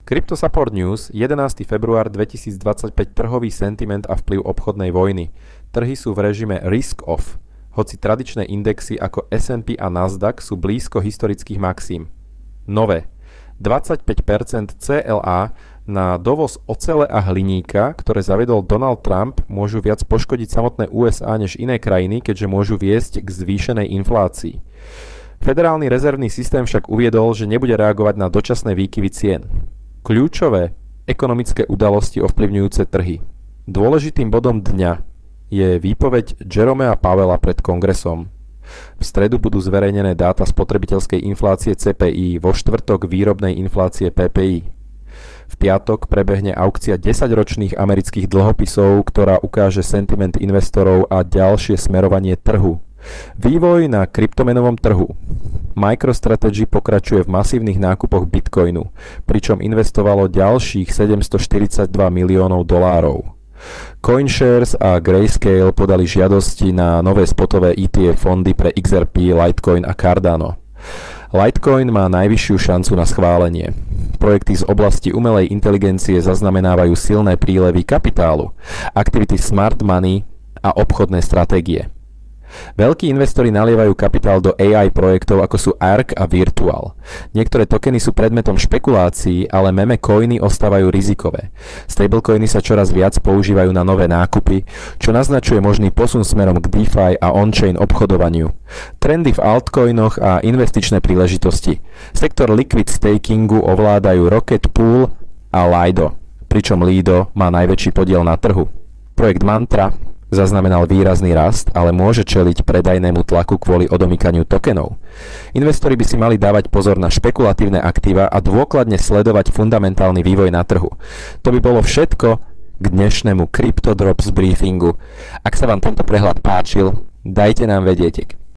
Crypto Support News, 11. február 2025. Trhový sentiment a vplyv obchodnej vojny. Trhy sú v režime risk-off, hoci tradičné indexy ako S&P a Nasdaq sú blízko historických maxím. Nové. 25% CLA na dovoz ocele a hliníka, ktoré zaviedol Donald Trump, môžu viac poškodiť samotné USA než iné krajiny, keďže môžu viesť k zvýšenej inflácii. Federálny rezervný systém však uviedol, že nebude reagovať na dočasné výkyvy cien. Kľúčové ekonomické udalosti ovplyvňujúce trhy. Dôležitým bodom dňa je výpoveď Jeromea Powella pred kongresom. V stredu budú zverejnené dáta spotrebiteľskej inflácie CPI, vo štvrtok výrobnej inflácie PPI. V piatok prebehne aukcia 10-ročných amerických dlhopisov, ktorá ukáže sentiment investorov a ďalšie smerovanie trhu. Vývoj na kryptomenovom trhu. MicroStrategy pokračuje v masívnych nákupoch Bitcoinu, pričom investovalo ďalších $742 miliónov. CoinShares a Grayscale podali žiadosti na nové spotové ETF fondy pre XRP, Litecoin a Cardano. Litecoin má najvyššiu šancu na schválenie. Projekty z oblasti umelej inteligencie zaznamenávajú silné prílevy kapitálu, aktivity smart money a obchodné stratégie. Veľkí investori nalievajú kapitál do AI projektov ako sú ARK a Virtual. Niektoré tokeny sú predmetom špekulácií, ale meme coiny ostávajú rizikové. Stablecoiny sa čoraz viac používajú na nové nákupy, čo naznačuje možný posun smerom k DeFi a on-chain obchodovaniu. Trendy v altcoinoch a investičné príležitosti. Sektor liquid stakingu ovládajú Rocket Pool a Lido, pričom Lido má najväčší podiel na trhu. Projekt Mantra zaznamenal výrazný rast, ale môže čeliť predajnému tlaku kvôli odomýkaniu tokenov. Investori by si mali dávať pozor na špekulatívne aktíva a dôkladne sledovať fundamentálny vývoj na trhu. To by bolo všetko k dnešnému CryptoDrops briefingu. Ak sa vám tento prehľad páčil, dajte nám vedieť.